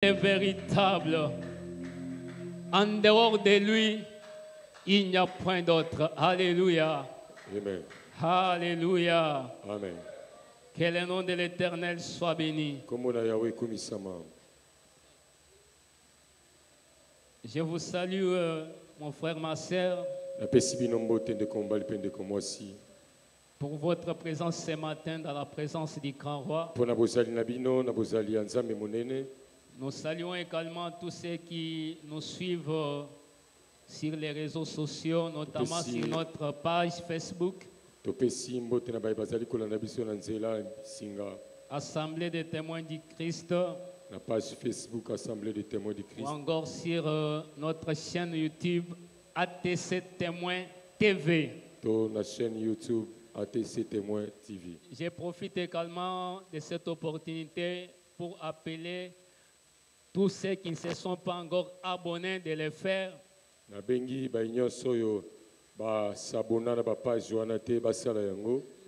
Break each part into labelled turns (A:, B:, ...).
A: est véritable. En dehors de lui, il n'y a point d'autre. Alléluia.
B: Amen.
A: Alléluia.
B: Amen.
A: Que le nom de l'Éternel soit béni. Je vous salue, mon frère, ma soeur, pour votre présence ce matin dans la présence du grand roi. Nous saluons également tous ceux qui nous suivent sur les réseaux sociaux, notamment sur notre page Facebook. Assemblée des témoins du Christ.
B: La page Facebook Assemblée des témoins du Christ.
A: Ou encore sur notre chaîne YouTube ATC Témoins TV.
B: La chaîne YouTube ATC Témoins TV.
A: Je profite également de cette opportunité pour appeler tous ceux qui ne se sont pas encore abonnés de le faire.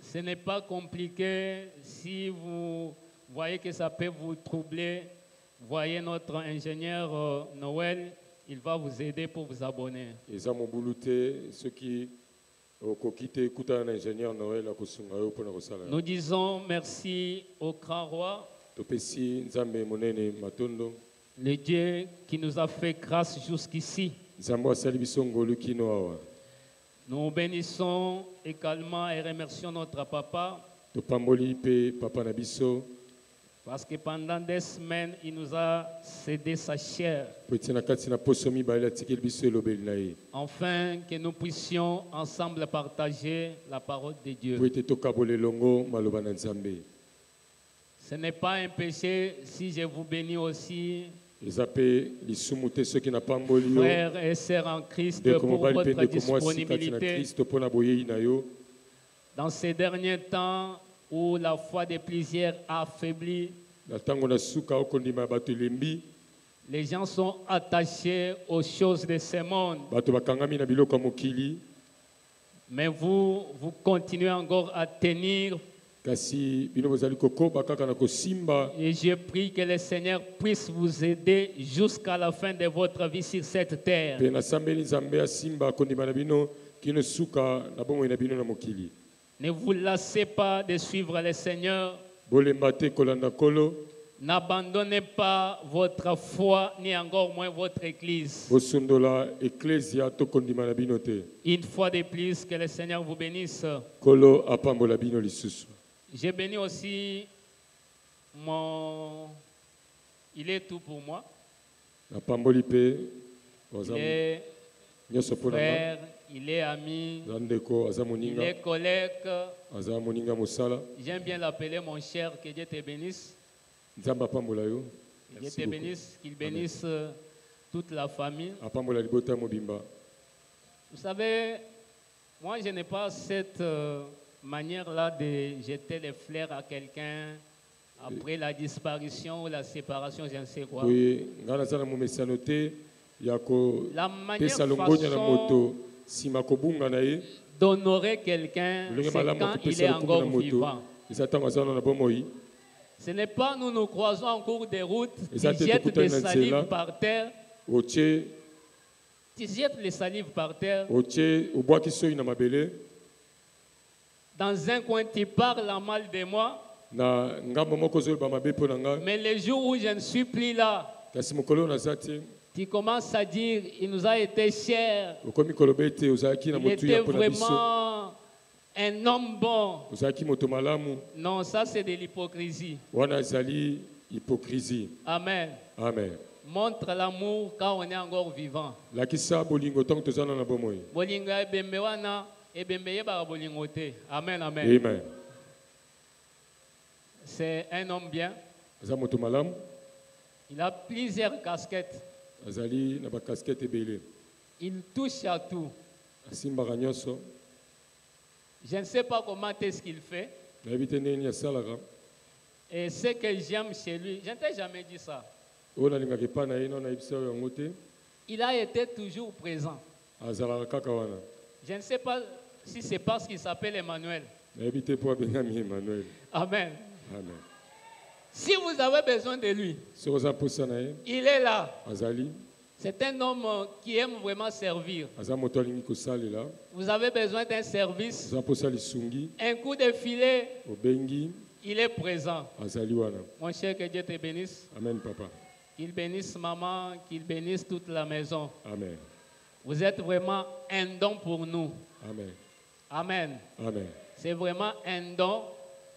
A: Ce n'est pas compliqué. Si vous voyez que ça peut vous troubler, voyez notre ingénieur Noël, il va vous aider pour vous abonner. Nous disons merci au grand roi, le Dieu qui nous a fait grâce jusqu'ici. Nous bénissons également et remercions notre papa. Parce que pendant des semaines, il nous a cédé sa chair. Afin que nous puissions ensemble partager la parole de Dieu. Ce n'est pas un péché si je vous bénis aussi, frères et sœurs en Christ, pour votre disponibilité. Dans ces derniers temps où la foi de plusieurs a affaibli, les gens sont attachés aux choses de ce monde. Mais vous continuez encore à tenir. Et je prie que le Seigneur puisse vous aider jusqu'à la fin de votre vie sur cette terre. Ne vous lassez pas de suivre le Seigneur. N'abandonnez pas votre foi, ni encore moins votre église. Une fois de plus, que le Seigneur vous bénisse. J'ai béni aussi il est tout pour moi. Il est frère, il est ami, il est collègue. J'aime bien l'appeler mon cher, que Dieu te bénisse. Dieu te bénisse, qu'il bénisse toute la famille. Vous savez, moi je n'ai pas cette manière-là de jeter les fleurs à quelqu'un après la disparition ou la séparation, je ne sais quoi. La manière d'honorer quelqu'un, c'est quand il est encore vivant. Ce n'est pas nous croisons en cours de route, tu jettes des salives par terre. Tu jettes les salives par terre. Dans un coin, tu parles en mal de moi. Mais le jour où je ne suis plus là, tu commences à dire, il nous a été cher. Il était vraiment un homme bon. Non, ça c'est de l'hypocrisie. Amen.
B: Amen.
A: Montre l'amour quand on est encore vivant. Amen, amen.
B: Amen.
A: C'est un homme bien. Il a plusieurs casquettes. Il touche à tout. Je ne sais pas comment est-ce qu'il fait. Et ce que j'aime chez lui, je ne t'ai jamais dit ça. Il a été toujours présent. Je ne sais pas si c'est parce qu'il s'appelle Emmanuel.
B: Amen.
A: Amen.
B: Amen.
A: Si vous avez besoin de lui, il est là. C'est un homme qui aime vraiment servir. Vous avez besoin d'un service, un coup de filet, il est présent. Mon cher, que Dieu te bénisse.
B: Amen, papa.
A: Qu'il bénisse maman, qu'il bénisse toute la maison.
B: Amen.
A: Vous êtes vraiment un don pour nous.
B: Amen.
A: Amen.
B: Amen.
A: C'est vraiment un don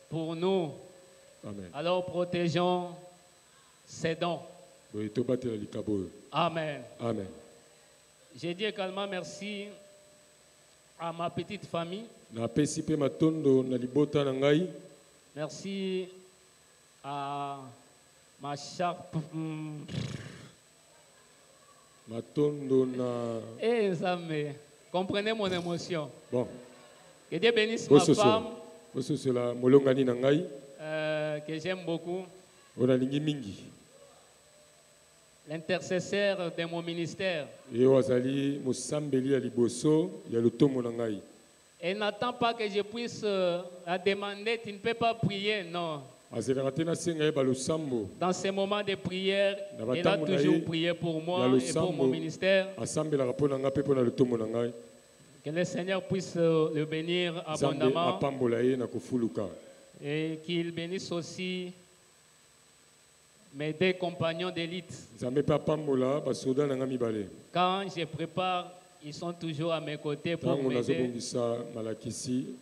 A: pour nous.
B: Amen.
A: Alors protégeons ces dons. Amen.
B: Amen.
A: J'ai dit également merci à ma petite famille. Merci à ma charpe. Eh, ça me... Comprenez mon émotion.
B: Bon.
A: Que Dieu bénisse ma femme. Que j'aime beaucoup. L'intercesseur de mon ministère. Elle n'attend pas que je puisse la demander, tu ne peux pas prier, non. Dans ces moments de prière, elle a toujours prié pour moi et pour mon ministère. Que le Seigneur puisse le bénir abondamment. Et qu'il bénisse aussi mes deux compagnons d'élite. Quand je prépare, ils sont toujours à mes côtés pour m'aider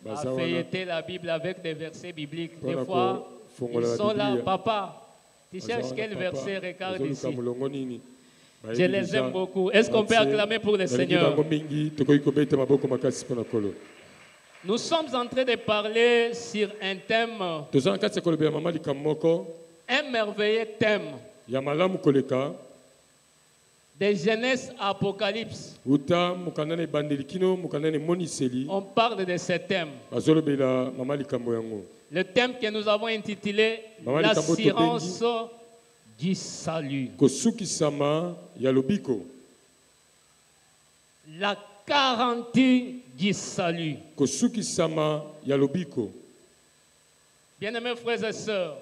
A: à feuilleter la Bible avec des versets bibliques. Des fois, ils sont là, papa, tu cherches quel verset, regarde ici. Je les aime beaucoup. Est-ce qu'on peut acclamer pour le Seigneur? Nous sommes en train de parler sur un thème, un merveilleux thème de Genèse Apocalypse. On parle de ce thème. Le thème que nous avons intitulé l'assurance du salut. La garantie du salut. Bien-aimés frères et sœurs,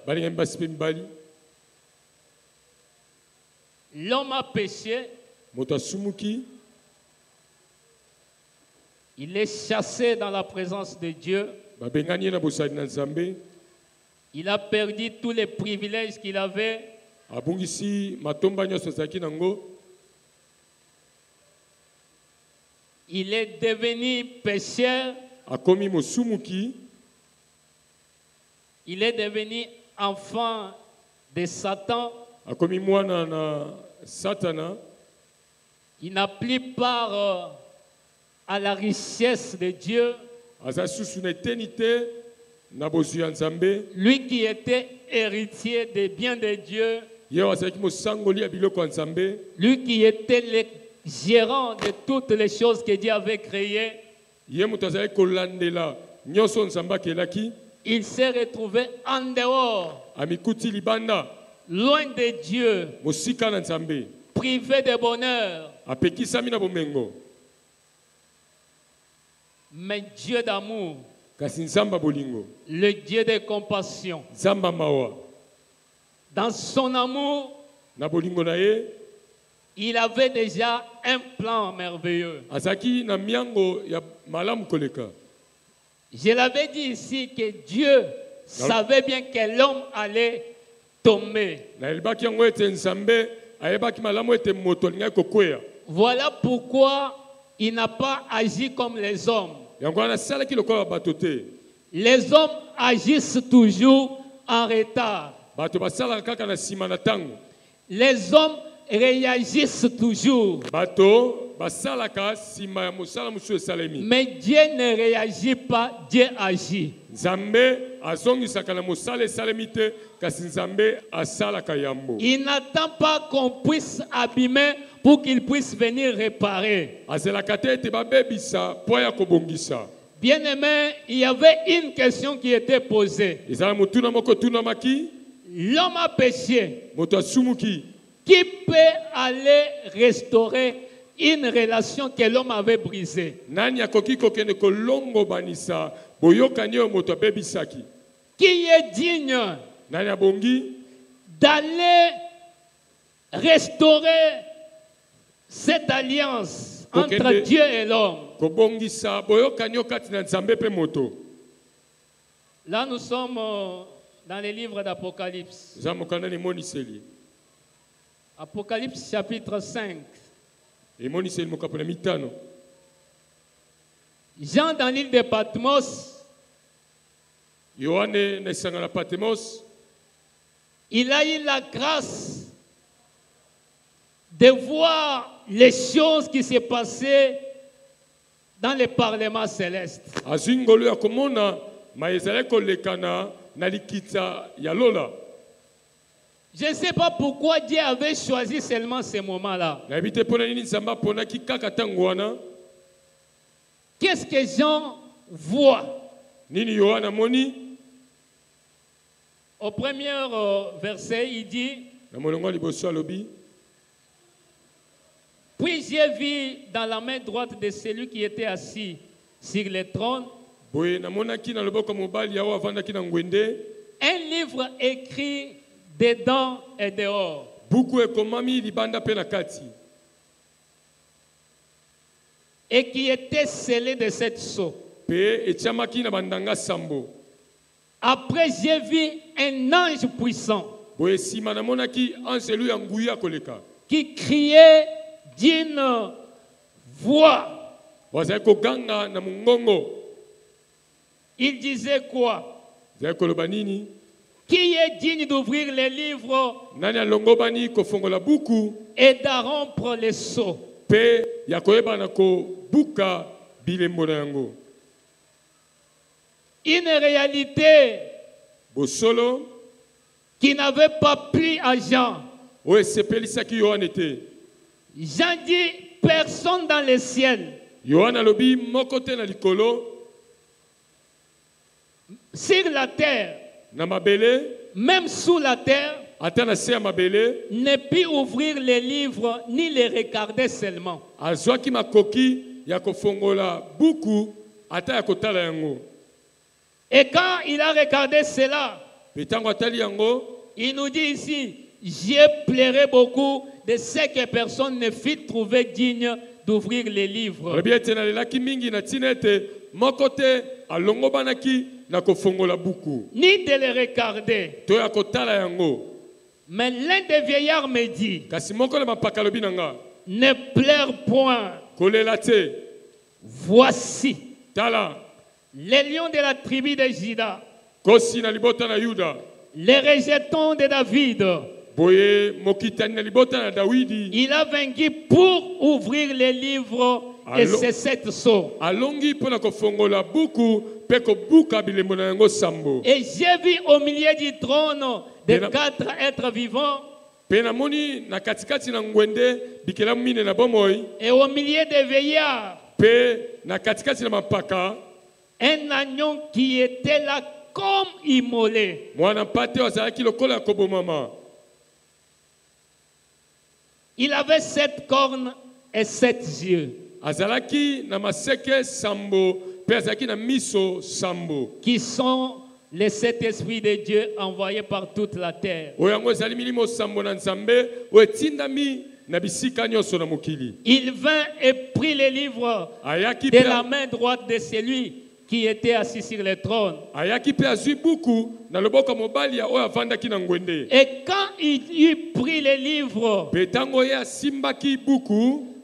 A: l'homme a péché. Il est chassé dans la présence de Dieu. Il a perdu tous les privilèges qu'il avait. Il est devenu pécheur. Il est devenu enfant de Satan. Il n'a plus part à la richesse de Dieu. Lui qui était héritier des biens de Dieu. Lui qui était le gérant de toutes les choses que Dieu avait créées. Il s'est retrouvé en dehors, loin de Dieu, privé de bonheur. Mais Dieu d'amour, le Dieu de compassion, dans son amour, il avait déjà un plan merveilleux. Je l'avais dit ici que Dieu savait bien que l'homme allait tomber. Voilà pourquoi il n'a pas agi comme les hommes. Les hommes agissent toujours en retard. Les hommes réagissent toujours. Mais Dieu ne réagit pas, Dieu agit. Il n'attend pas qu'on puisse abîmer pour qu'il puisse venir réparer. Bien-aimé, il y avait une question qui était posée. L'homme a péché. Qui peut aller restaurer une relation que l'homme avait brisée? Qui est digne d'aller restaurer cette alliance entre Dieu et l'homme. Là, nous sommes dans les livres d'Apocalypse. Apocalypse chapitre 5. Jean dans l'île de Patmos, il a eu la grâce de voir les choses qui se passaient dans le Parlement céleste. Je ne sais pas pourquoi Dieu avait choisi seulement ce moment-là. Qu'est-ce que Jean voit? Au premier verset, il dit: puis j'ai vu dans la main droite de celui qui était assis sur le trône un livre écrit dedans et dehors. Et qui était scellé de cette sceau. Après, j'ai vu un ange puissant qui criait d'une voix. Il disait quoi? Qui est digne d'ouvrir les livres et de rompre les sceaux? Une réalité qui n'avait pas plu à Jean. Jean dit: personne dans le ciel, sur la terre, même sous la terre, ne peut ouvrir les livres ni les regarder seulement. Et quand il a regardé cela, il nous dit ici: j'ai pleuré beaucoup de ce que personne ne fit trouver digne d'ouvrir les livres. Ni de les regarder. Mais l'un des vieillards me dit: ne pleure point. Voici les lions de la tribu de Juda, les rejetons de David. Il a vaincu pour ouvrir les livres et c'est cette sceau. Et j'ai vu au milieu du trône de 4 êtres vivants. Et au milieu des veillards, un agneau qui était là comme immolé. Il avait 7 cornes et 7 yeux. Qui sont les 7 esprits de Dieu envoyés par toute la terre. Il vint et prit les livres de la main droite de celui qui était assis sur le trône. Et quand il eut pris les livres,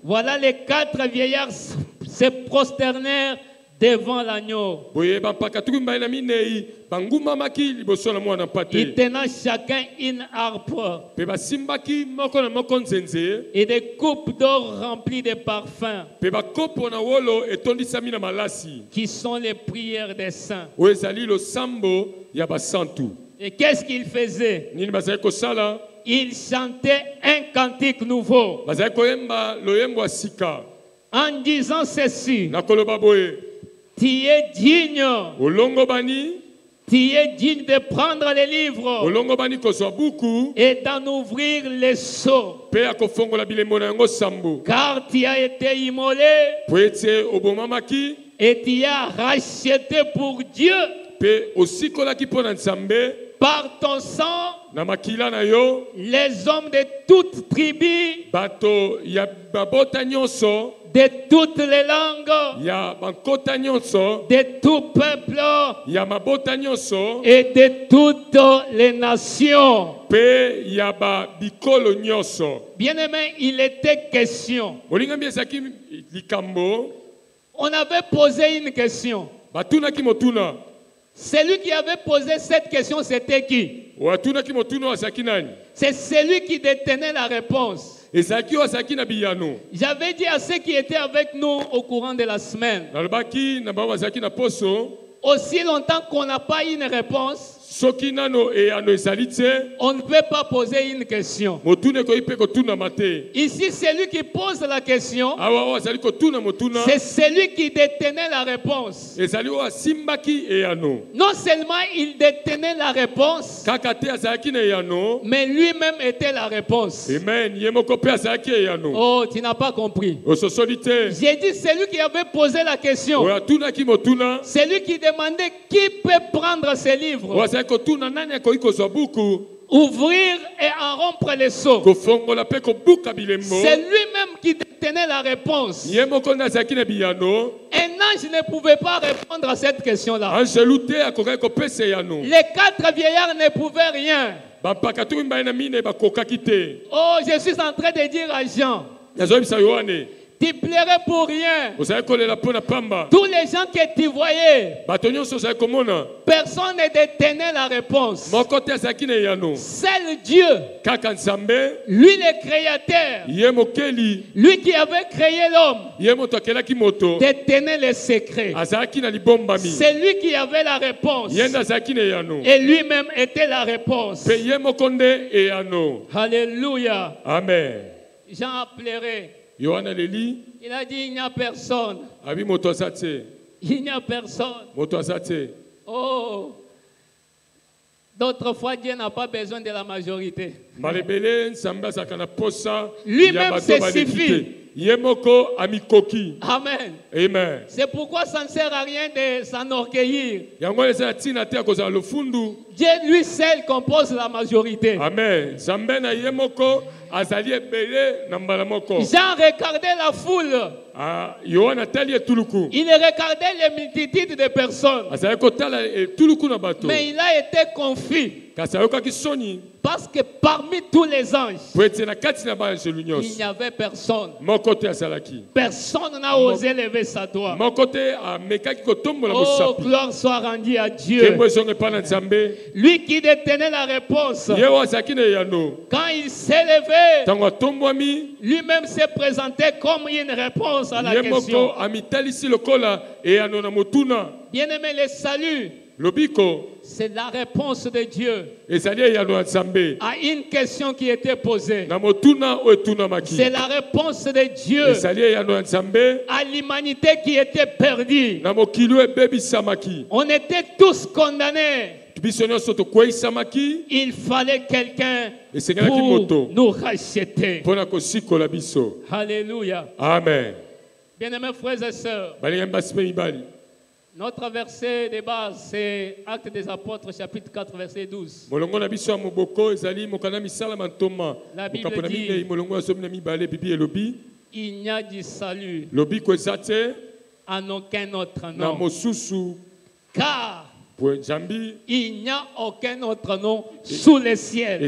A: voilà, les 4 vieillards se prosternèrent devant l'agneau. Ils tenaient chacun une harpe et des coupes d'or remplies de parfums, qui sont les prières des saints. Et qu'est-ce qu'ils faisaient? Ils chantaient un cantique nouveau en disant ceci: tu es digne. Tu es digne de prendre les livres et d'en ouvrir les sceaux. Car tu as été immolé et tu as racheté pour Dieu par ton sang les hommes de toutes tribus, de toutes les langues, de tout peuple et de toutes les nations. Bien-aimé, il était question. On avait posé une question. Celui qui avait posé cette question, c'était qui? C'est celui qui détenait la réponse. J'avais dit à ceux qui étaient avec nous au courant de la semaine, aussi longtemps qu'on n'a pas une réponse, on ne peut pas poser une question. Ici, celui qui pose la question, c'est celui qui détenait la réponse. Non seulement il détenait la réponse, mais lui-même était la réponse. Oh, tu n'as pas compris. J'ai dit celui qui avait posé la question, celui qui demandait qui peut prendre ce livre, ouvrir et en rompre les seaux. C'est lui-même qui détenait la réponse. Un ange ne pouvait pas répondre à cette question-là. Les 4 vieillards ne pouvaient rien. Oh, je suis en train de dire à Jean, tu plairais pour rien. Tous les gens que tu voyais, personne ne détenait la réponse. Seul Dieu, lui le créateur, lui qui avait créé l'homme, détenait les secrets. C'est lui qui avait la réponse. Et lui-même était la réponse. Alléluia.
B: Amen.
A: Jean a pleuré. Il a dit il n'y a personne. Il n'y a personne. Oh. D'autres fois, Dieu n'a pas besoin de la majorité. Lui-même se suffit. Amen.
B: Amen.
A: C'est pourquoi ça ne sert à rien de s'enorgueillir. Dieu lui seul compose la majorité.
B: Amen. Jean
A: regardait la foule. Il regardait les multitudes de personnes. Mais il a été confus. Parce que parmi tous les anges, il n'y avait personne. Personne n'a osé lever sa doigt. Oh, gloire soit rendue à Dieu. Lui qui détenait la réponse. Quand il s'est levé, lui-même s'est présenté comme une réponse à la question. Bien-aimé, le salut, c'est la réponse de Dieu à une question qui était posée. C'est la réponse de Dieu à l'humanité qui était perdue. On était tous condamnés. Il fallait quelqu'un pour nous racheter. Alléluia.
B: Amen.
A: Bien-aimés frères et sœurs, notre verset de base, c'est Actes des Apôtres, chapitre 4, verset 12. La Bible dit, il n'y a du salut en aucun autre nom. Car il n'y a aucun autre nom sous le ciel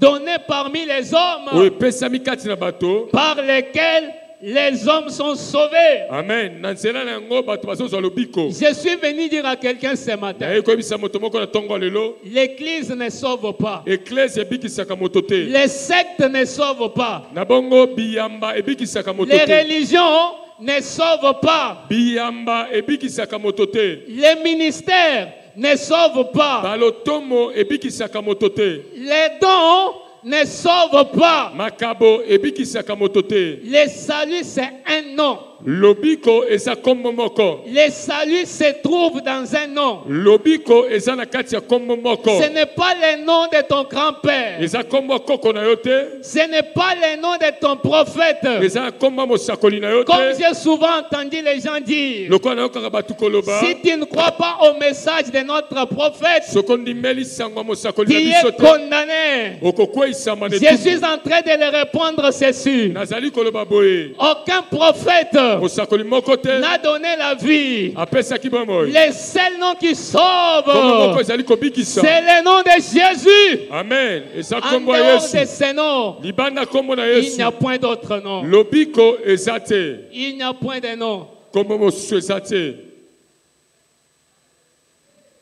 A: donné parmi les hommes par lesquels les hommes sont sauvés.
B: Amen.
A: Je suis venu dire à quelqu'un ce matin, l'Église ne sauve pas. Les sectes ne sauvent pas. Les religions ne sauvent pas. Les ministères ne sauvent pas. Les dons ne sauvent pas. Le salut, c'est un nom.
B: Lobiko eza kombo moko.
A: Le salut se trouve dans un nom.
B: Lobiko eza na kati ya kombo moko.
A: Ce n'est pas le nom de ton grand-père.
B: Eza kombo koko na yo te.
A: Ce n'est pas le nom de ton prophète.
B: Eza kombo mosakoli na yo te.
A: Comme j'ai souvent entendu les gens dire.
B: Lokwa na yo kaka batu koloba.
A: Si tu ne crois pas au message de notre prophète,
B: sokondi meli sangwa mosakoli
A: tu
B: na biso
A: es
B: te.
A: condamné.
B: Okokwe isama ne.
A: Je suis en train de le répondre ceci.
B: Nazali koloba boye.
A: Aucun prophète
B: mosakoli moko te
A: n'a donné la vie.
B: Apesa ki bomoy.
A: Le seul nom qui sauve,
B: c'est
A: le nom de Jésus.
B: Amen.
A: En dehors de ce nom, il n'y a point d'autre nom.
B: Lobiko ezate.
A: Il n'y a point de nom.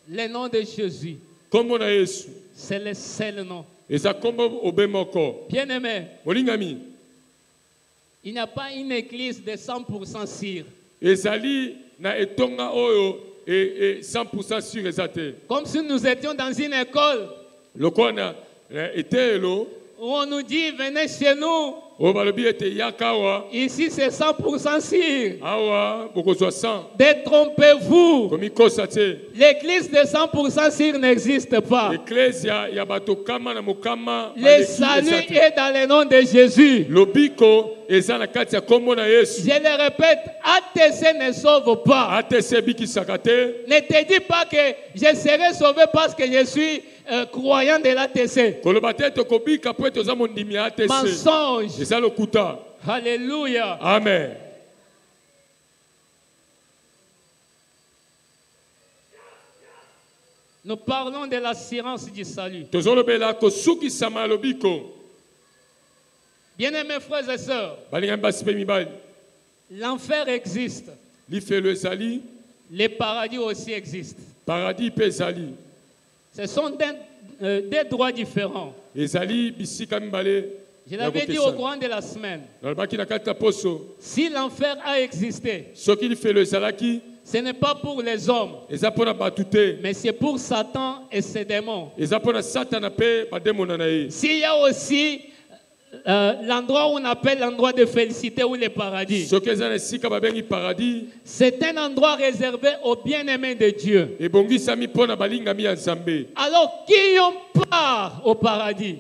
A: Le nom de Jésus, c'est le seul nom. Bien-aimé, il n'y a pas une église de 100% sûre.
B: Ezali na etonga oyo et 100% sûr ezate.
A: Comme si nous étions dans une école
B: lokona etelo
A: où on nous dit venez chez nous. Ici c'est 100% sûr. Détrompez-vous. L'église de 100% sûr n'existe pas. Le salut est dans le nom de Jésus. Je le répète, ATC ne sauve pas. Ne te dis pas que je serai sauvé parce que je suis croyant de l'ATC. Mensonge. Alléluia.
B: Amen.
A: Nous parlons de l'assurance du salut. Bien-aimés frères et sœurs, l'enfer existe. Le paradis aussi existe. Ce sont des droits différents. Je l'avais dit au courant de la semaine. Si l'enfer a existé, ce n'est pas pour les hommes, mais c'est pour Satan et ses démons. S'il y a aussi l'endroit où on appelle l'endroit de félicité ou le paradis, c'est un endroit réservé aux bien-aimés de Dieu. Alors, qui ont part au paradis?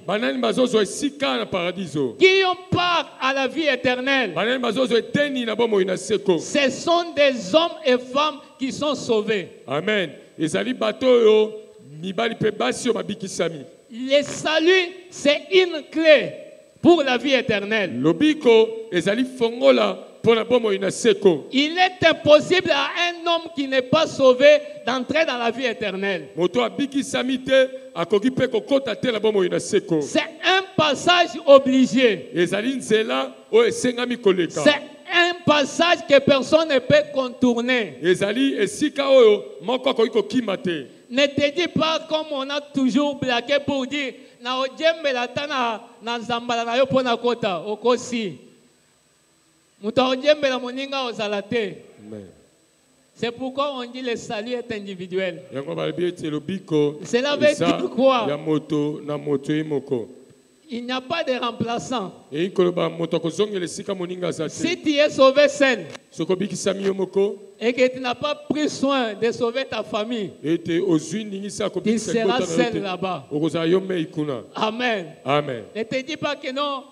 A: Qui ont part à la vie éternelle? Ce sont des hommes et femmes qui sont sauvés.
B: Amen. Le salut,
A: c'est une clé pour la vie éternelle. Il est impossible à un homme qui n'est pas sauvé d'entrer dans la vie éternelle. C'est un passage obligé. C'est un passage que personne ne peut contourner. Ne te dis pas comme on a toujours blagué pour dire c'est pourquoi on dit le salut est individuel. Cela veut dire quoi? Il n'y a pas de remplaçant. Si tu es sauvé seul et que tu n'as pas pris soin de sauver ta famille, tu seras seul là-bas. Amen.
B: Amen.
A: Ne te dis pas que non,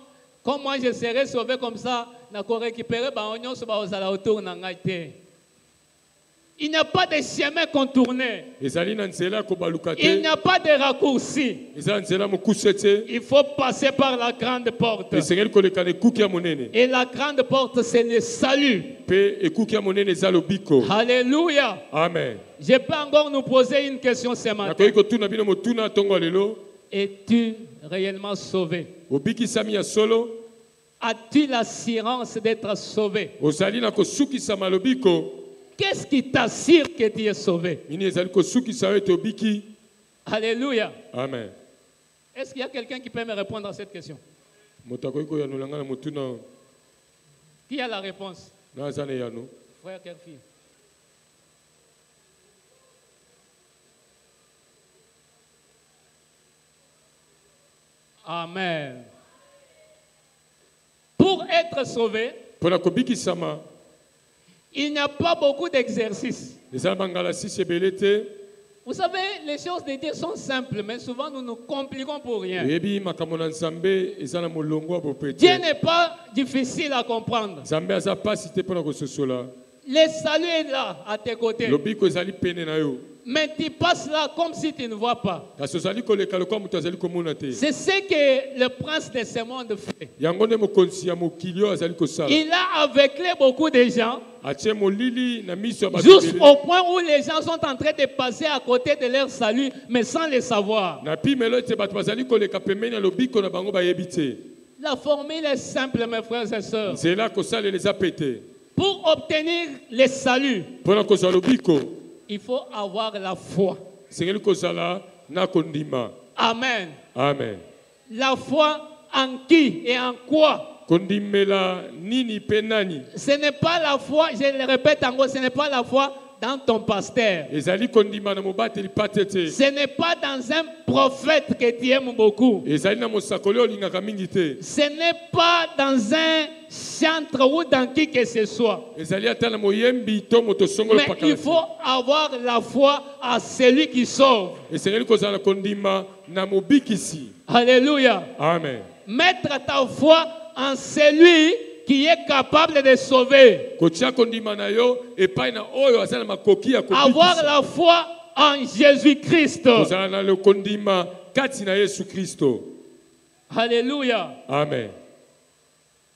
A: comme moi je serai sauvé comme ça, je vais récupérer autour. Il n'y a pas de chemin contourné. Il n'y a pas de raccourci. Il faut passer par la grande porte. Et la grande porte, c'est le salut. Alléluia.
B: Amen.
A: Je peux encore nous poser une question ce matin. Es-tu réellement sauvé? As-tu l'assurance d'être sauvé? Qu'est-ce qui t'assure que tu es sauvé? Alléluia.
B: Amen.
A: Est-ce qu'il y a quelqu'un qui peut me répondre à cette question? Qui a la réponse? Frère Kerfi. Amen. Pour être sauvé, il n'y a pas beaucoup d'exercices. Vous savez, les choses de Dieu sont simples, mais souvent nous nous compliquons pour rien. Dieu n'est pas difficile à comprendre. Le salut est là, à tes côtés. Mais tu passes là comme si tu ne vois pas. C'est ce que le prince de ce monde fait. Il a aveuglé beaucoup de gens. Juste au point où les gens sont en train de passer à côté de leur salut, mais sans le savoir. La formule est simple, mes frères et sœurs. Pour obtenir le salut, il faut avoir la foi. Amen.
B: Amen.
A: La foi en qui et en quoi? Ce n'est pas la foi, je le répète encore, ce n'est pas la foi dans ton pasteur. Ce n'est pas dans un prophète que tu aimes beaucoup. Ce n'est pas dans un chantre ou dans qui que ce soit. Mais il faut avoir la foi à celui qui sauve. Alléluia.
B: Amen.
A: Mettre ta foi en celui qui est capable de sauver. Avoir la foi en Jésus-Christ. Alléluia.
B: Amen.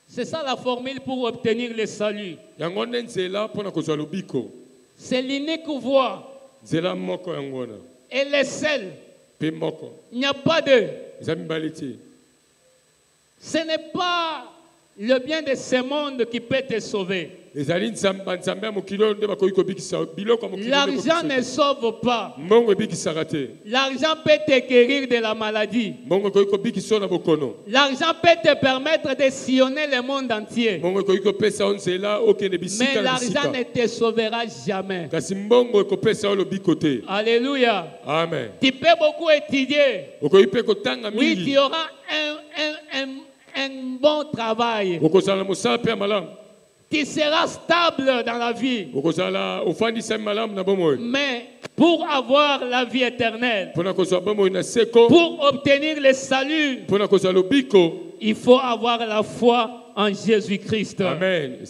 A: C'est ça la formule pour obtenir le salut. C'est l'unique voie. Et le seul. Il n'y a pas deux. Ce n'est pas le bien de ce monde qui peut te sauver. L'argent ne sauve pas. L'argent peut te guérir de la maladie. L'argent peut te permettre de sillonner le monde entier. Mais l'argent ne te sauvera jamais. Alléluia.
B: Amen.
A: Tu peux beaucoup étudier. Oui, tu auras un bon travail. Tu seras stable dans la vie. Mais pour avoir la vie éternelle, pour obtenir le salut, il faut avoir la foi en Jésus-Christ.
B: Amen.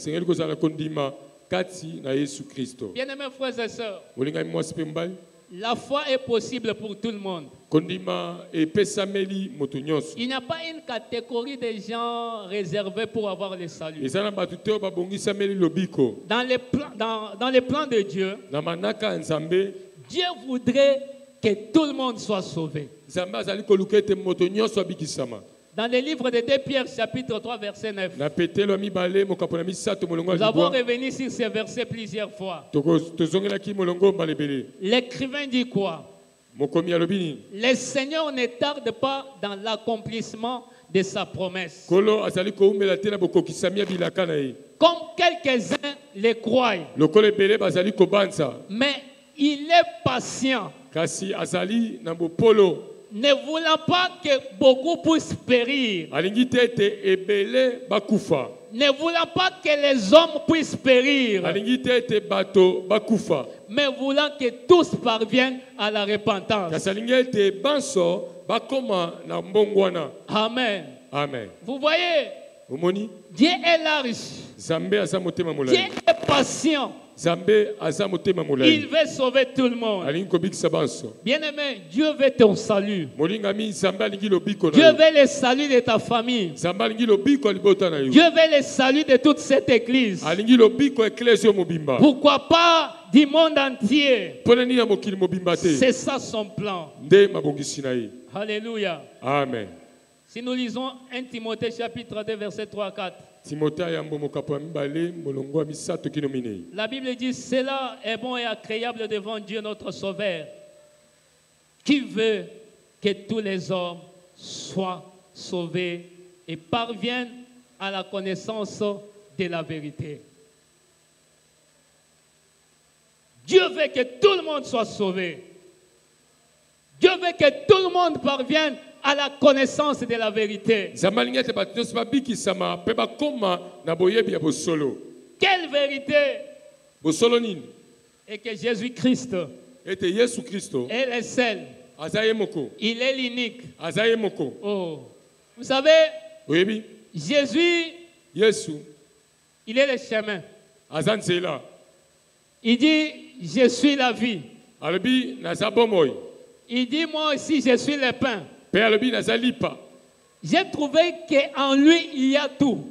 A: Bien-aimés frères et sœurs, la foi est possible pour tout le monde. Il n'y a pas une catégorie de gens réservés pour avoir le salut. Dans les plans de Dieu, Dieu voudrait que tout le monde soit sauvé. Dans le livre de 2 Pierre, chapitre 3, verset 9. Nous avons revenu sur ces versets plusieurs fois. L'écrivain dit quoi? Le Seigneur ne tarde pas dans l'accomplissement de sa promesse. Comme quelques-uns le croient. Mais il est patient. Ne voulant pas que beaucoup puissent périr. Ne voulant pas que les hommes puissent périr. Mais voulant que tous parviennent à la repentance. Amen.
B: Amen.
A: Vous voyez, Dieu est large. Dieu est patient. Il veut sauver tout le monde. Bien-aimé, Dieu veut ton salut. Dieu veut le salut de ta famille. Dieu veut le salut de toute cette église. Pourquoi pas du monde entier? C'est ça son plan. Alléluia.
B: Amen.
A: Si nous lisons 1 Timothée chapitre 2 verset 3 à 4. La Bible dit: cela est bon et agréable devant Dieu notre Sauveur, qui veut que tous les hommes soient sauvés et parviennent à la connaissance de la vérité. Dieu veut que tout le monde soit sauvé. Dieu veut que tout le monde parvienne à la connaissance de la vérité. Quelle vérité? Et que Jésus-Christ est le seul. Il est l'unique. Oh. Vous savez, Jésus, il est le chemin. Il dit, je suis la vie. Il dit, moi aussi, je suis le pain. J'ai trouvé qu'en lui, il y a tout.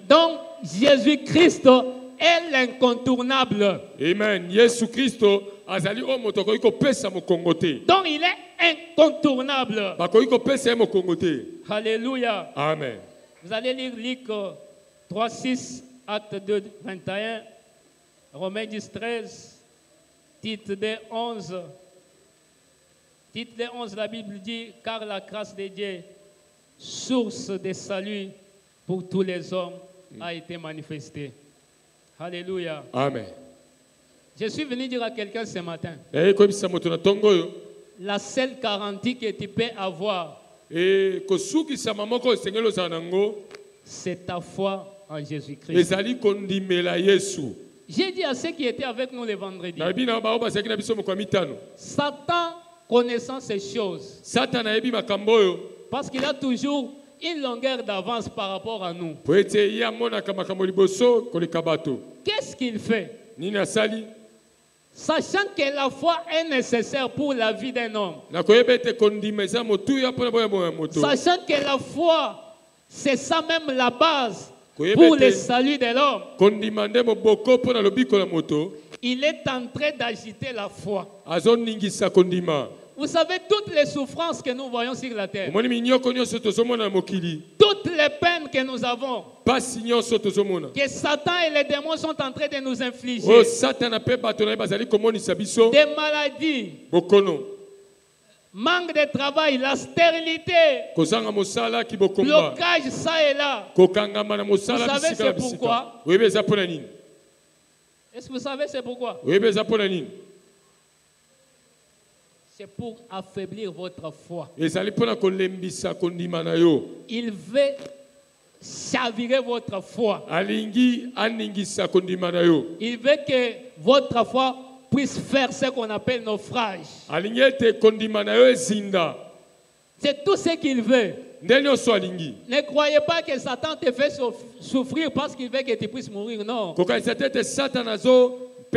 A: Donc, Jésus-Christ est l'incontournable.
B: Amen.
A: Donc, il est incontournable. Alléluia.
B: Amen.
A: Vous allez lire Luc 3, 6, Acte 2, 21, Romains 10, 13, Tite 2, 11. Tite 2, 11, la Bible dit, car la grâce de Dieu, source de salut pour tous les hommes, a été manifestée. Alléluia.
B: Amen.
A: Je suis venu dire à quelqu'un ce matin, la seule garantie que tu peux avoir, c'est ta foi en Jésus-Christ. J'ai dit à ceux qui étaient avec nous le vendredi, Satan connaissant ces choses, parce qu'il a toujours une longueur d'avance par rapport à nous. Qu'est-ce qu'il fait? Sachant que la foi est nécessaire pour la vie d'un homme. Sachant que la foi, c'est ça même la base pour le salut de l'homme. Il est en train d'agiter la foi. Vous savez, toutes les souffrances que nous voyons sur la terre, toutes les peines que nous avons, que Satan et les démons sont en train de nous infliger, des maladies, manque de travail, la stérilité, blocage ça et là. Vous savez c'est pourquoi? Est-ce que vous savez c'est pourquoi? C'est pour affaiblir votre foi. Il veut chavirer votre foi. Il veut que votre foi puisse faire ce qu'on appelle naufrage. C'est tout ce qu'il veut. Ne croyez pas que Satan te fait souffrir parce qu'il veut que tu puisses mourir. Non.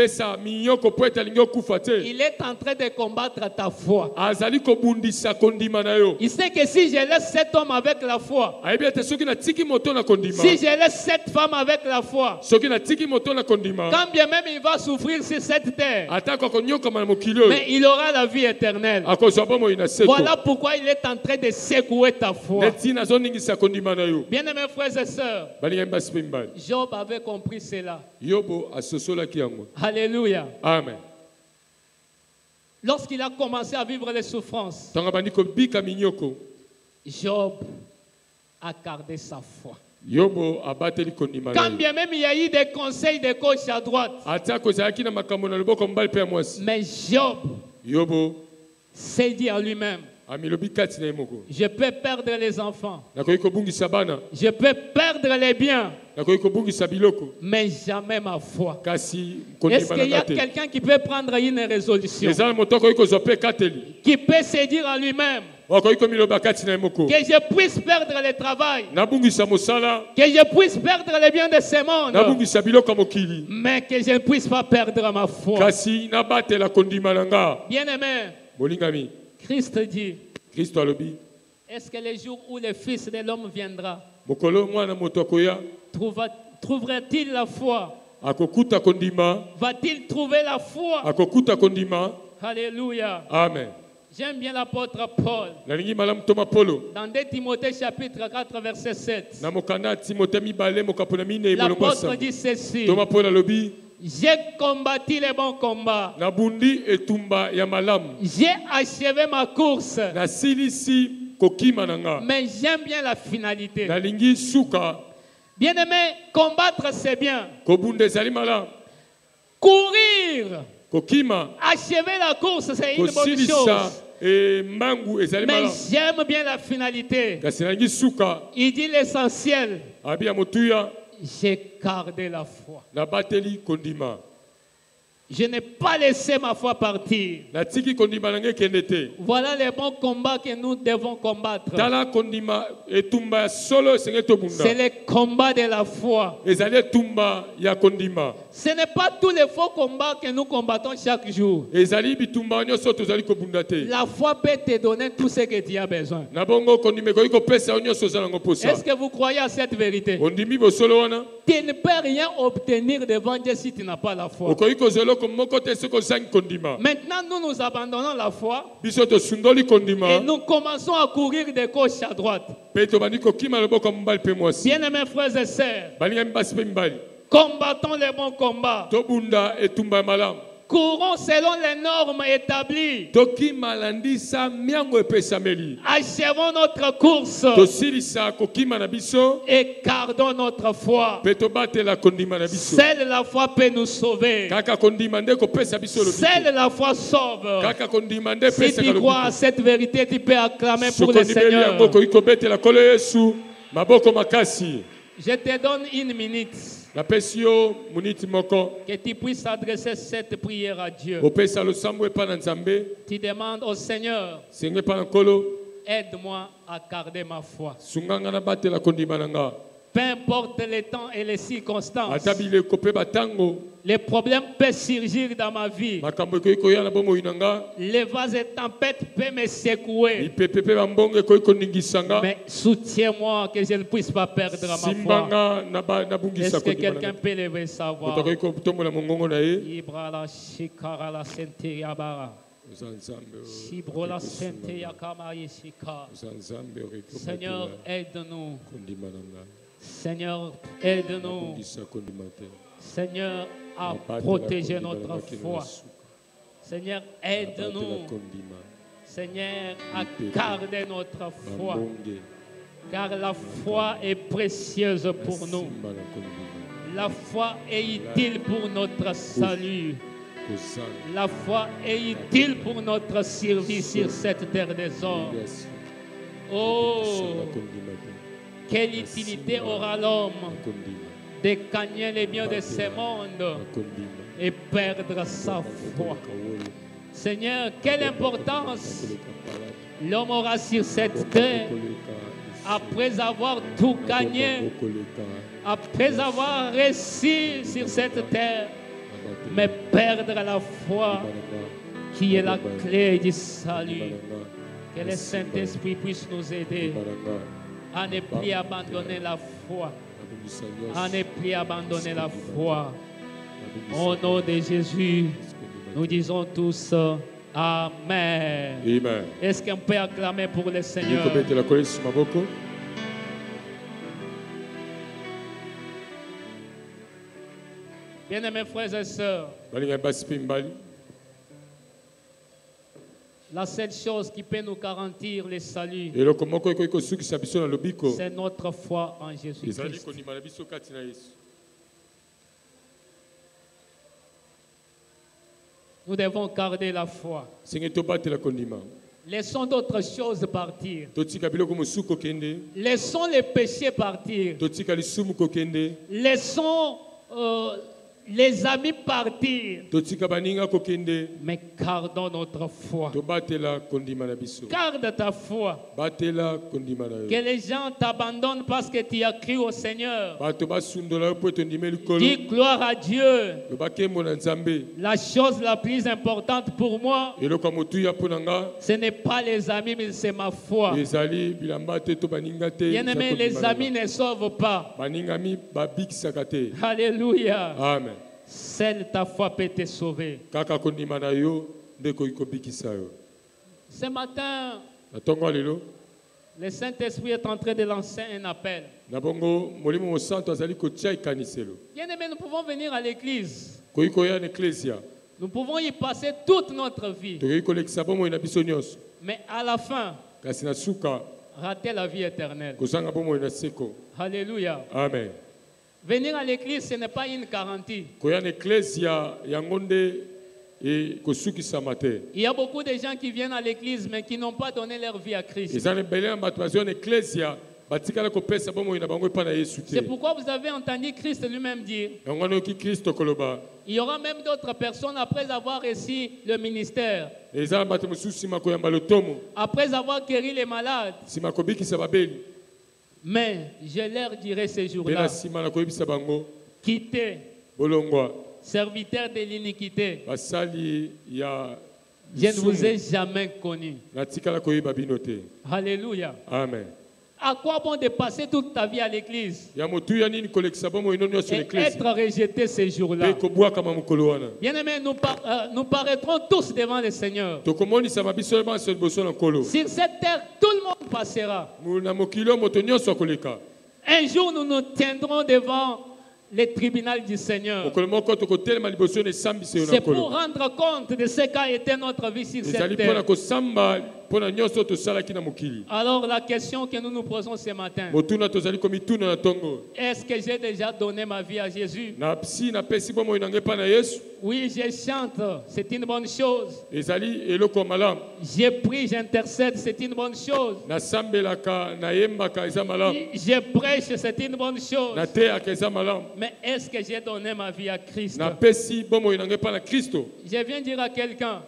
A: Il est en train de combattre ta foi. Il sait que si je laisse cet homme avec la foi, si je laisse cette femme avec la foi, quand bien même il va souffrir sur cette terre, mais il aura la vie éternelle. Voilà pourquoi il est en train de secouer ta foi. Bien-aimés frères et sœurs, Job avait compris cela. Alléluia.
B: Amen.
A: Lorsqu'il a commencé à vivre les souffrances, Job a gardé sa foi. Quand bien même il y a eu des conseils de gauche à droite, mais Job s'est dit à lui-même, je peux perdre les enfants, je peux perdre les biens, mais jamais ma foi. Est-ce qu'il y a quelqu'un qui peut prendre une résolution, qui peut se dire à lui-même que je puisse perdre le travail, que je puisse perdre les biens de ce monde, mais que je ne puisse pas perdre ma foi? Bien-aimé, Christ dit, est-ce que le jour où le Fils de l'homme viendra, trouvera-t-il la foi? Va-t-il trouver la foi? Alléluia.
B: Amen.
A: J'aime bien l'apôtre Paul. Dans 2 Timothée chapitre 4 verset 7. L'apôtre dit ceci. J'ai combattu le bon combat. J'ai achevé ma course. Mais j'aime bien la finalité. Bien-aimé, combattre c'est bien. Courir, achever la course, c'est une bonne chose. Mais j'aime bien la finalité. Il dit l'essentiel. j'ai gardé la foi.
B: Na bateli kondima.
A: Je n'ai pas laissé ma foi partir. Voilà les bons combats que nous devons combattre. C'est les combats de la foi. Ce n'est pas tous les faux combats que nous combattons chaque jour. La foi peut te donner tout ce que tu as besoin. Est-ce que vous croyez à cette vérité? Tu ne peux rien obtenir devant Dieu si tu n'as pas la foi. Maintenant, nous abandonnons la foi et nous commençons à courir de gauche à droite. Bien-aimés frères et sœurs, combattons les bons combats. Courons selon les normes établies. Achevons notre course et gardons notre foi. Seule la foi peut nous sauver. Seule la foi sauve. Si tu crois à cette vérité, tu peux acclamer pour le Seigneur. Je te donne une minute. Que tu puisses adresser cette prière à Dieu. Tu demandes au Seigneur, aide-moi à garder ma foi. Peu importe les temps et les circonstances, les problèmes peuvent surgir dans ma vie. Les vases et tempêtes peuvent me secouer. Mais soutiens-moi que je ne puisse pas perdre ma foi. Est-ce que quelqu'un peut lever sa voix? Seigneur, aide-nous. Seigneur, aide-nous. Seigneur, à protéger notre foi. Seigneur, aide-nous. Seigneur, à garder notre foi. Car la foi est précieuse pour nous. La foi est utile pour notre salut. La foi est utile pour notre service sur cette terre des hommes. Oh, quelle utilité aura l'homme de gagner les biens de ce monde et perdre sa foi. Seigneur, quelle importance l'homme aura sur cette terre après avoir tout gagné, après avoir réussi sur cette terre, mais perdre la foi qui est la clé du salut. Que le Saint-Esprit puisse nous aider à ne plus abandonner la foi. À ne plus abandonner la foi. Au nom de Jésus, nous disons tous Amen.
B: Amen.
A: Est-ce qu'on peut acclamer pour le Seigneur? Bien-aimés frères et sœurs, la seule chose qui peut nous garantir le salut, c'est notre foi en Jésus-Christ. Nous devons garder la foi. Laissons d'autres choses partir. Laissons les péchés partir. Laissons les amis partir, mais gardons notre foi. Garde ta foi. Que les gens t'abandonnent parce que tu as cru au Seigneur. Dis gloire à Dieu. La chose la plus importante pour moi, ce n'est pas les amis, mais c'est ma foi. Bien-aimés, les amis ne sauvent pas. Alléluia.
B: Amen.
A: Seule ta foi peut te sauver. Ce matin, le Saint-Esprit est en train de lancer un appel. Bien-aimés, nous pouvons venir à l'église. Nous pouvons y passer toute notre vie. Mais à la fin, rater la vie éternelle. Alléluia.
B: Amen.
A: Venir à l'église, ce n'est pas une garantie. Il y a beaucoup de gens qui viennent à l'église mais qui n'ont pas donné leur vie à Christ. C'est pourquoi vous avez entendu Christ lui-même dire, il y aura même d'autres personnes après avoir reçu le ministère, après avoir guéri les malades. Mais je leur dirai ces jours-là, quittez, serviteurs de l'iniquité, je ne vous ai jamais connu. Alléluia.
B: Amen.
A: À quoi bon de passer toute ta vie à l'église et être rejeté ces jours-là? Bien-aimés, nous paraîtrons tous devant le Seigneur. Sur cette terre, tout le monde passera. Un jour, nous nous tiendrons devant le tribunal du Seigneur. C'est pour rendre compte de ce qu'a été notre vie sur cette terre. Alors la question que nous nous posons ce matin, est-ce que j'ai déjà donné ma vie à Jésus? Oui, je chante, c'est une bonne chose. Je prie, j'intercède, c'est une bonne chose. Je prêche, c'est une bonne chose. Mais est-ce que j'ai donné ma vie à Christ? Je viens dire à quelqu'un,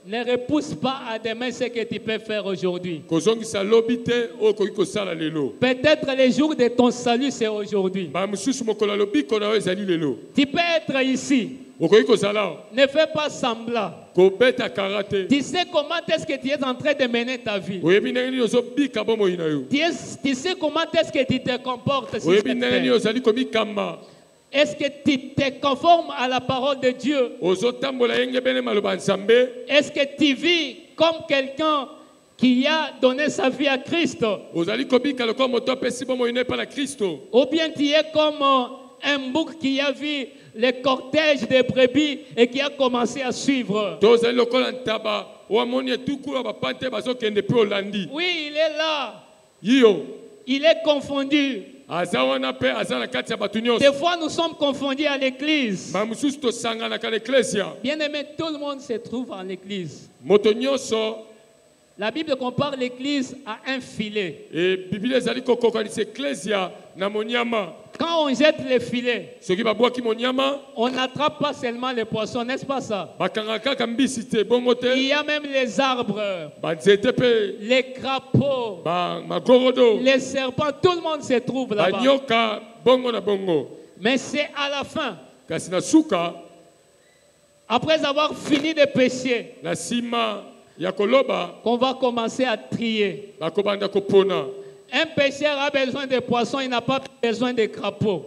A: ne repousse pas à demain ce que tu peux faire aujourd'hui. Peut-être le jour de ton salut, c'est aujourd'hui. Tu peux être ici. Ne fais pas semblant. Tu sais comment est-ce que tu es en train de mener ta vie. Tu sais comment est-ce que tu te comportes sur cette terre. Est-ce que tu te conformes à la parole de Dieu? Est-ce que tu vis comme quelqu'un qui a donné sa vie à Christ? Ou bien tu es comme un bouc qui a vu le cortège des brebis et qui a commencé à suivre? Oui, il est là. Il est confondu. Des fois, nous sommes confondus à l'église. Bien aimé, tout le monde se trouve en l'église. La Bible compare l'église à un filet. Quand on jette les filets, on n'attrape pas seulement les poissons, n'est-ce pas ça? Il y a même les arbres, les crapauds, les serpents, tout le monde se trouve là-bas. Mais c'est à la fin, après avoir fini de pécher, qu'on va commencer à trier. Un pêcheur a besoin de poissons, il n'a pas besoin de crapauds.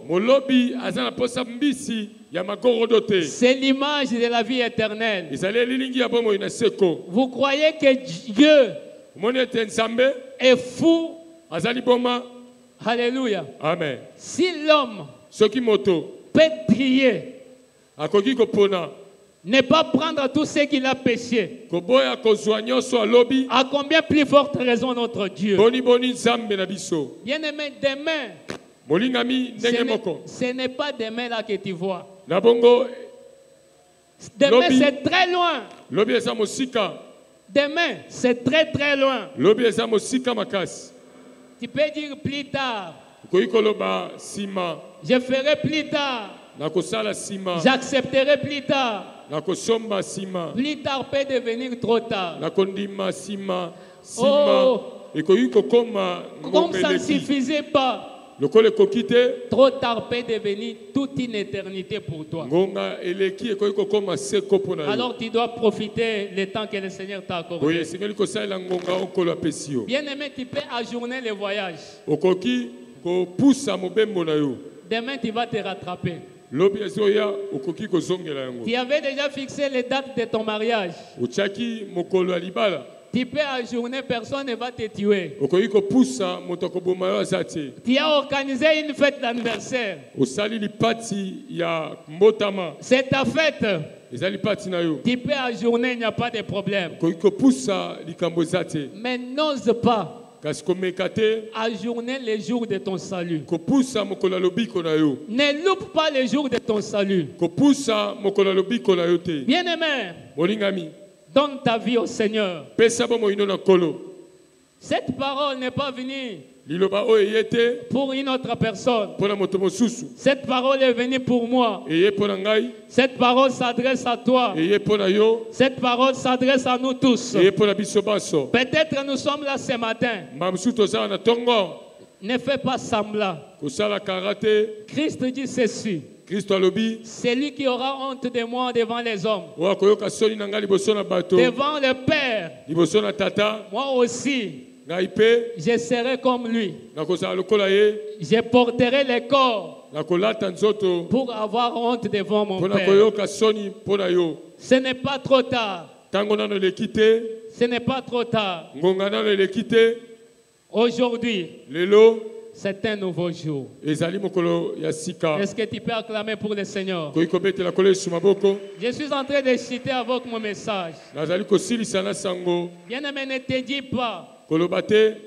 A: C'est l'image de la vie éternelle. Vous croyez que Dieu est fou? Alléluia.
B: Amen.
A: Si l'homme peut trier, ne pas prendre tout ce qu'il a péché, à combien plus forte raison notre Dieu? Bien-aimé, demain, ce n'est pas demain là que tu vois. Demain, c'est très loin. Demain, c'est très très loin. Tu peux dire plus tard. Je ferai plus tard. J'accepterai plus tard. Plus tard peut devenir trop tard. Oh, comme ça ne suffisait pas, trop tard peut devenir toute une éternité pour toi. Alors tu dois profiter le temps que le Seigneur t'a accordé. Bien aimé, tu peux ajourner le voyage. Demain tu vas te rattraper. Tu avais déjà fixé les dates de ton mariage. Tu peux ajourner, personne ne va te tuer. Tu as organisé une fête d'anniversaire. C'est ta fête. Tu peux ajourner, il n'y a pas de problème. Mais n'ose pas ajourner les jours de ton salut. Ne loupe pas les jours de ton salut. Bien-aimé, donne ta vie au Seigneur. Cette parole n'est pas venue
B: liloba oyo eyete
A: pour une autre personne.
B: pona moto mosusu.
A: Cette parole est venue pour moi.
B: Eye pona ngai.
A: Cette parole s'adresse à toi.
B: Eye pona yo.
A: Cette parole s'adresse à nous tous.
B: Eye pona biso baso.
A: Peut-être nous sommes là ce matin.
B: Mamsu tozala na tongo.
A: Ne fais pas semblant.
B: Kosala karate.
A: Christ dit ceci.
B: Christ alobi.
A: Celui qui aura honte de moi devant les hommes.
B: Wakoyoka soni na ngai liboso na bato.
A: Devant le Père.
B: Liboso na tata.
A: Moi aussi.
B: Ngai pe.
A: Je serai comme lui.
B: Nakozala lokola ye.
A: Je porterai le corps.
B: Nakolata nzoto.
A: Pour avoir honte devant mon
B: Pona
A: Père.
B: koyoka soni pona yo.
A: Ce n'est pas trop tard.
B: Tango nano lekite.
A: Ce n'est pas trop tard.
B: Ngonga nano lekite.
A: Aujourd'hui,
B: lelo.
A: C'est un nouveau jour.
B: Ezali mokolo ya sika.
A: Est-ce que tu peux acclamer pour le Seigneur?
B: Koyiko betela kole sumaboko.
A: Je suis en train de citer avec mon message.
B: Nazali kosilisa na sango.
A: Bien-aimé, ne te dis pas.
B: Kolobate.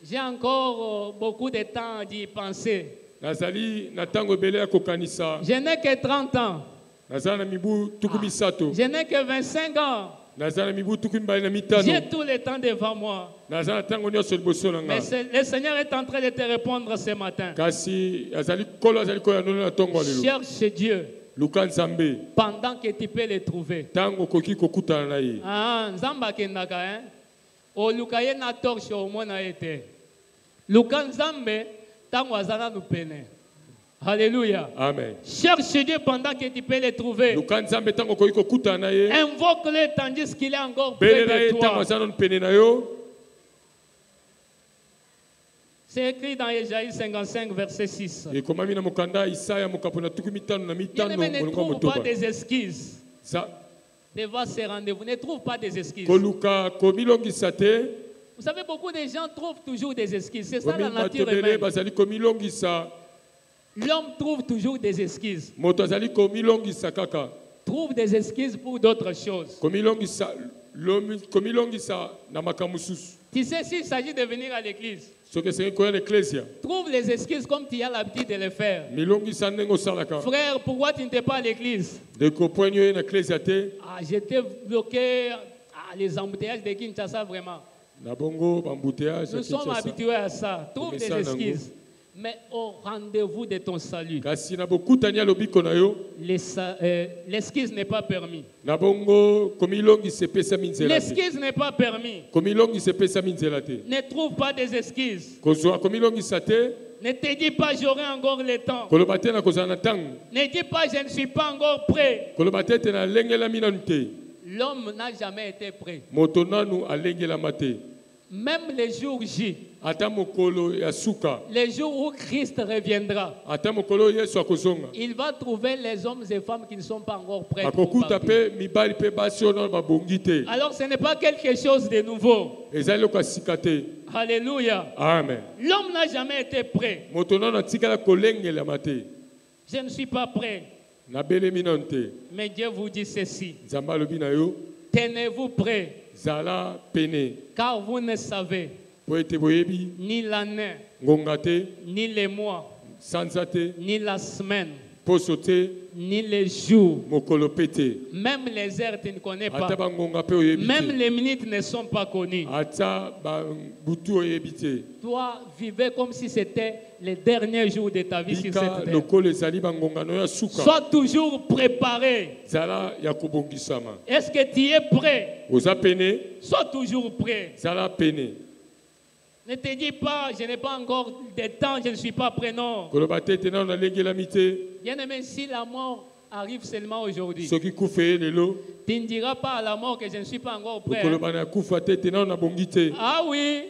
A: J'ai encore beaucoup de temps d'y penser.
B: Nazali na tango ebele ya kokanisa.
A: Je n'ai que 30 ans.
B: Nazali na mibu tuku misato.
A: Je n'ai que 25 ans.
B: Nazali na mibu tuku mibali na mitano.
A: J'ai tout le temps devant moi.
B: Nazali na tango nyonso liboso na nga.
A: Mais le Seigneur est en train de te répondre ce matin.
B: Kasi azali kolo azali koya nono na tongo lelo.
A: Cherche Dieu.
B: Luka Nzambe.
A: Pendant que tu peux le trouver.
B: Tango koki kokutana na ye.
A: Ah, Nzamba kendaka hein. O luka ye na torche au mona ete. Luka Nzambe tango azana nous pene. Alléluia.
B: Amen.
A: Cherche Dieu pendant que tu peux le trouver.
B: Luka Nzambe tango koki kokutana na ye.
A: Invoque-le tandis qu'il est encore près de toi.
B: Tango azana nous pene na yo.
A: C'est écrit dans Ésaïe 55, verset 6.
B: Et comme amina mukanda Isaya mukapona tuku mitano na mitano
A: Ne
B: mulunga
A: trouve
B: motoba.
A: pas des excuses.
B: Ça.
A: Devant ces rendez-vous, ne trouve pas des excuses.
B: Koluka komilongisa te.
A: Vous savez, beaucoup de gens trouvent toujours des excuses. C'est ça la nature humaine.
B: Bazali komilongisa.
A: L'homme trouve toujours des excuses.
B: Moto azali komilongisa kaka.
A: Trouve des excuses pour d'autres choses.
B: Komilongisa na makamususu.
A: Tu sais, s'il s'agit de venir à l'église,
B: trouve
A: les excuses comme tu as l'habitude de le faire. Frère, pourquoi tu n'étais pas à l'église? J'étais bloqué. Les embouteillages de Kinshasa, vraiment. Nous sommes habitués à ça. Trouve des excuses. Mais au rendez-vous de ton salut, l'excuse n'est pas permis. L'excuse n'est pas permis. Ne trouve pas des excuses. Ne te dis pas j'aurai encore le temps. Ne dis pas je ne suis pas encore prêt. L'homme n'a jamais été prêt. Même les jours J, les jours où Christ reviendra, il va trouver les hommes et femmes qui ne sont pas encore prêts. Alors ce n'est pas quelque chose de nouveau. Alléluia.
B: Amen.
A: L'homme n'a jamais été prêt. Je ne suis pas prêt. Mais Dieu vous dit ceci. Tenez-vous prêts. Car vous ne savez ni l'année, ni les mois, ni la semaine, ni les jours, même les heures tu ne connais pas, même les minutes ne sont pas connues. Toi, vivez comme si c'était les derniers jours de ta vie sur cette terre. Sois toujours préparé. Est-ce que tu es prêt? Sois toujours prêt. Ne te dis pas, je n'ai pas encore de temps, je ne suis pas prêt, non. Bien-aimé, si la mort arrive seulement aujourd'hui, tu ne diras pas à la mort que je ne suis pas encore prêt. Ah oui.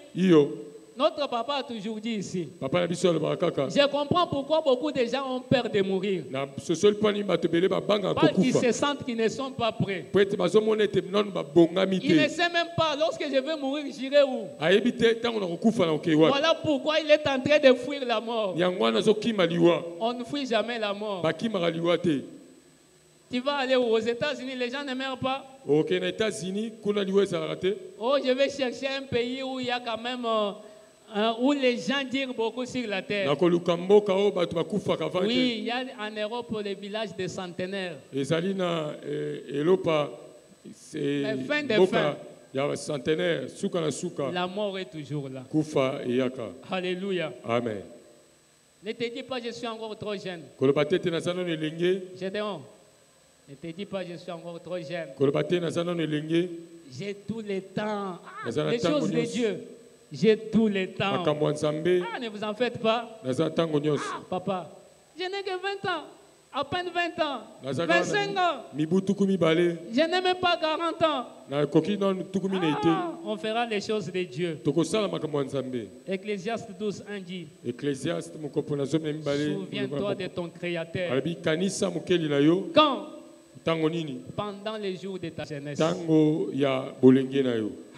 A: Notre papa a toujours dit ici. Je comprends pourquoi beaucoup de gens ont peur de mourir. Parce qu'ils se sentent qu'ils ne sont pas prêts. Ils ne savent même pas, lorsque je vais mourir, j'irai où? Voilà pourquoi il est en train de fuir la mort. On ne fuit jamais la mort. Tu vas aller aux États-Unis, les gens ne meurent pas. Oh, je vais chercher un pays où il y a quand même... où les gens dirent beaucoup sur la terre. Oui, il y a en Europe les villages de centenaires. Mais fin de fin. La mort est toujours là. Alléluia.
B: Amen.
A: Ne te dis pas je suis encore trop jeune. Gédéon, ne te dis pas je suis encore trop jeune. J'ai tout le temps. Les choses de Dieu. J'ai tout le temps. Ne vous en faites pas. Papa, je n'ai que 20 ans. À peine 20 ans. 25 ans. Je n'ai même pas 40 ans. On fera les choses de Dieu. Ecclésiaste 12, 1 dit. Souviens-toi de ton Créateur. Quand? Pendant les jours de ta jeunesse.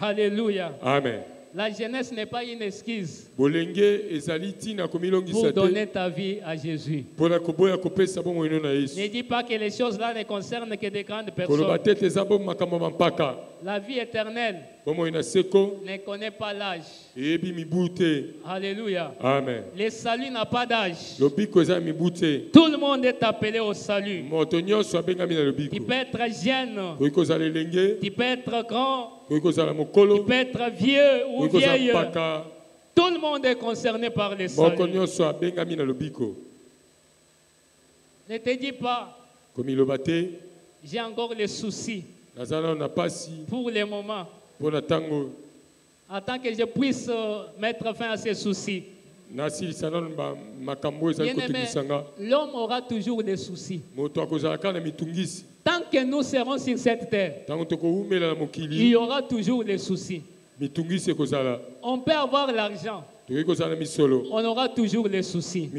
A: Alléluia.
B: Amen.
A: La jeunesse n'est pas une excuse
B: pour
A: donner ta vie à Jésus. Ne dis pas que les choses là ne concernent que des grandes personnes. La vie éternelle ne connaît pas l'âge. Alléluia.
B: Amen.
A: Le salut n'a pas d'âge. Tout le monde est appelé au salut. Tu peux être jeune. Tu peux être grand. Tu peux être vieux ou vieille. Tout le monde est concerné par le salut. Ne te dis pas, j'ai encore les soucis pour le moment. Attends que je puisse mettre fin à ces soucis. L'homme aura toujours des soucis. Tant que nous serons sur cette terre, il y aura toujours des soucis. On peut avoir l'argent. On aura toujours les soucis.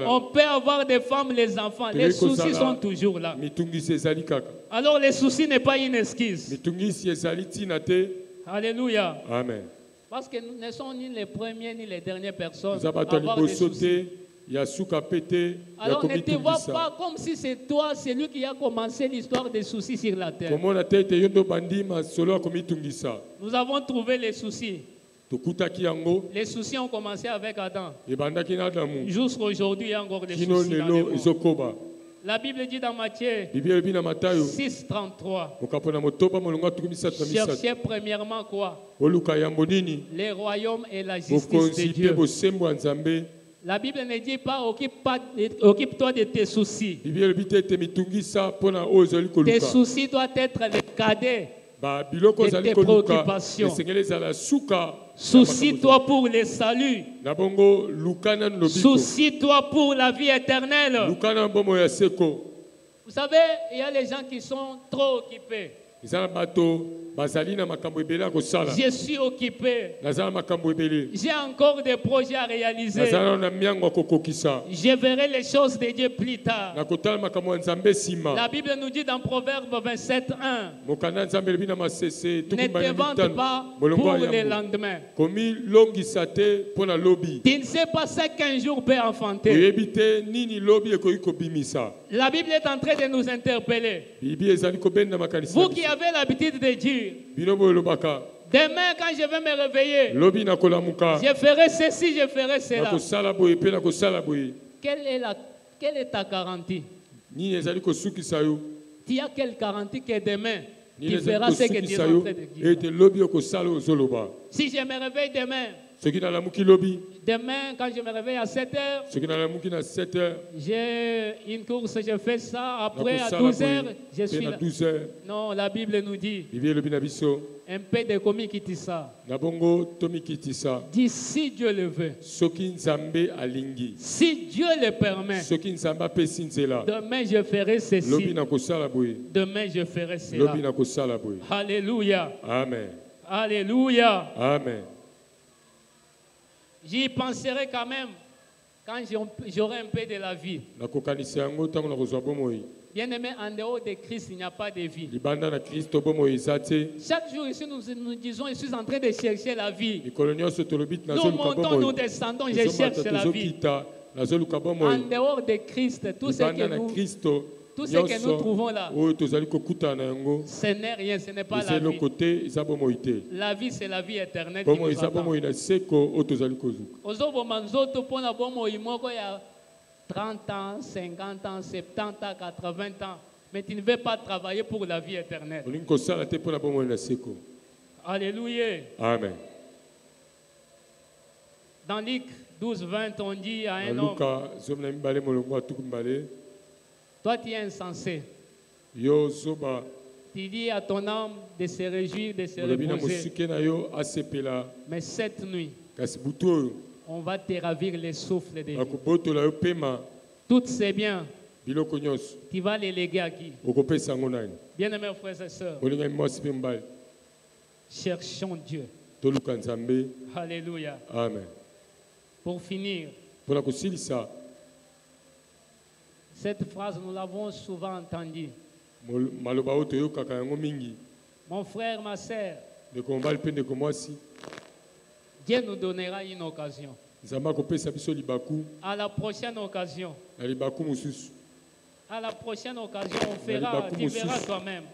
A: On peut avoir des femmes, les enfants. Les soucis sont toujours là. Alors les soucis n'est pas une excuse. Alléluia.
B: Amen.
A: Parce que nous ne sommes ni les premiers ni les dernières personnes à avoir des soucis. Alors ne te vois pas comme si c'est toi, celui qui a commencé l'histoire des soucis sur la terre. Nous avons trouvé les soucis. Les soucis ont commencé avec Adam. Jusqu'à aujourd'hui, il y a encore des soucis dans le monde. La Bible dit dans Matthieu 6:33. Cherchez premièrement quoi? Les royaumes et la justice de Dieu. La Bible ne dit pas occupe-toi de tes soucis. Tes soucis doivent être les cadets de tes préoccupations. Soucie-toi pour le salut. Soucie-toi pour la vie éternelle. Vous savez, il y a les gens qui sont trop occupés. Je suis occupé. J'ai encore des projets à réaliser. Je verrai les choses de Dieu plus tard. La Bible nous dit dans Proverbe 27:1. Ne te vante pas pour le lendemain. Tu ne sais pas ce qu'un jour peut enfanter. La Bible est en train de nous interpeller. Vous qui avez l'habitude de dire, demain quand je vais me réveiller, je ferai ceci, je ferai cela. Quelle est ta garantie? Tu as quelle garantie que demain tu feras ce que tu es en train de dire? Si je me réveille demain, quand je me réveille à 7h, j'ai une course, je fais ça. Après, à 12h, je suis là. Non, la Bible nous dit un peu de commis qui dit ça. Dit si Dieu le veut, si Dieu le permet, demain je ferai ceci, demain je ferai cela. Alléluia.
B: Amen.
A: Alléluia.
B: Amen.
A: J'y penserai quand même quand j'aurai un peu de la vie. Bien aimé, en dehors de Christ, il n'y a pas de vie. Chaque jour ici, nous disons, je suis en train de chercher la vie. Nous montons, nous descendons, je cherche la vie. En dehors de Christ, tout ce que nous trouvons là, ce n'est rien, ce n'est pas la vie. La vie, c'est la vie éternelle qui nous attend. 30 ans, 50 ans, 70 ans, 80 ans, mais tu ne veux pas travailler pour la vie éternelle. Alléluia.
B: Amen.
A: Dans Luc 12, 20, on dit à un homme, toi tu es insensé. Tu dis à ton âme de se réjouir, de se reposer. Mais cette nuit, on va te ravir les souffles de vie. Toutes ces biens, tu vas les léguer à qui? Bien-aimés frères et sœurs, cherchons Dieu. Alléluia.
B: Amen.
A: Pour finir, cette phrase, nous l'avons souvent entendue. Mon frère, ma sœur, Dieu nous donnera une occasion. À la prochaine occasion. À la prochaine occasion, on fera, tu verras toi-même.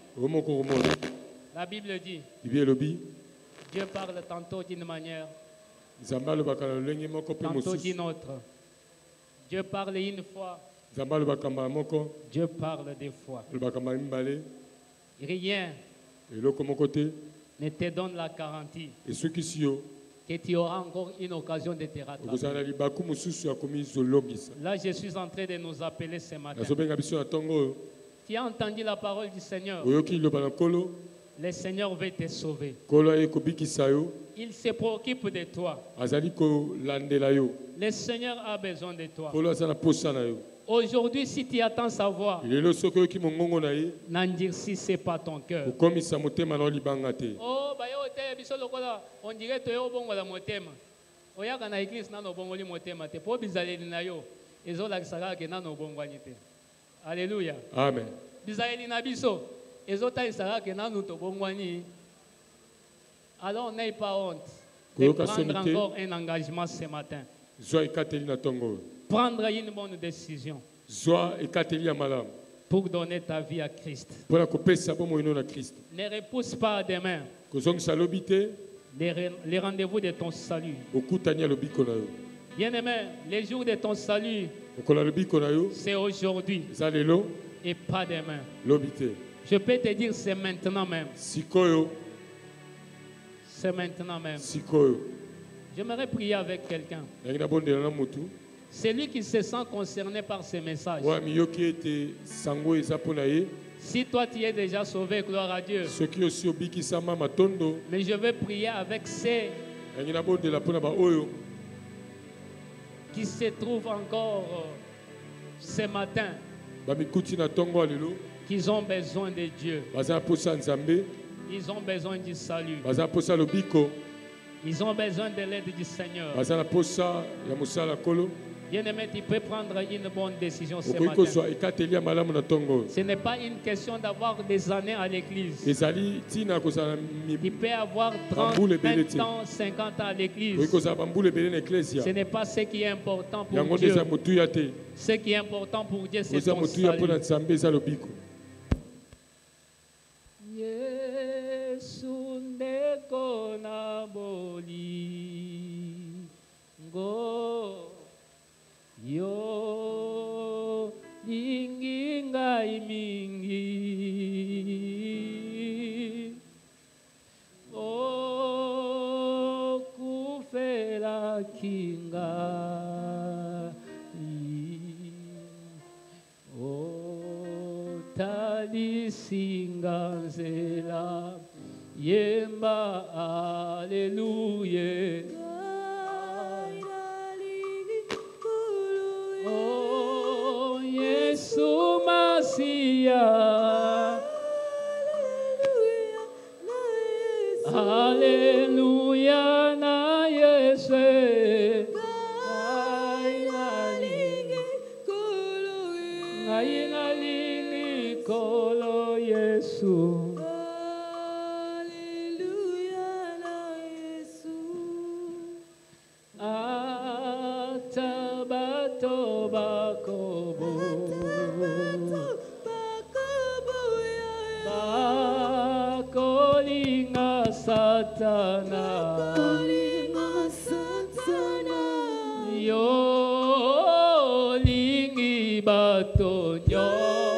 A: La Bible dit, Dieu parle tantôt d'une manière, tantôt d'une autre. Dieu parle une fois, Dieu parle deux fois. Rien ne te donne la garantie que tu auras encore une occasion de te rattraper. Là, je suis en train de nous appeler ce matin. Tu as entendu la parole du Seigneur. Le Seigneur veut te sauver. Il se préoccupe de toi. Le Seigneur a besoin de toi. Aujourd'hui, si tu attends sa voix, n'endurcissez pas ton cœur. Oh, on dirait que tu es au bon la motema. Oyaka na église na no bongoli motema te po bizaleli na yo ezola kisaka ke na no bongwani te. Alléluia.
B: Amen.
A: Bizaleli na biso ezota isaka ke na no to bongwani. Alors n'aie pas honte de prendre encore un engagement ce matin. Prendre une bonne décision pour donner ta vie à Christ. Ne repousse pas demain les rendez-vous de ton salut. Bien-aimé, les jours de ton salut, c'est aujourd'hui et pas demain. Je peux te dire, c'est maintenant même. C'est maintenant même. J'aimerais prier avec quelqu'un. Celui qui se sent concerné par ce message. Si toi tu es déjà sauvé, gloire à Dieu. Mais je vais prier avec ceux qui se trouvent encore ce matin, qui ont besoin de Dieu. Ils ont besoin du salut. Ils ont besoin de l'aide du Seigneur. Bien-aimé, tu peux prendre une bonne décision ce matin. Ce n'est pas une question d'avoir des années à l'église. Tu peux avoir 30, 20 ans, 50 ans à l'église. Ce n'est pas ce qui est important pour Dieu. Ce qui est important pour Dieu, c'est ton salut. Yo lingi ngai mingi o kufela kinga o talisinga nzela yemba haleluya. Oh, Yesu Masia. Hallelujah, na Yesu. Aina lingi kolo Yesu. Satana, yo lingi bato nyo.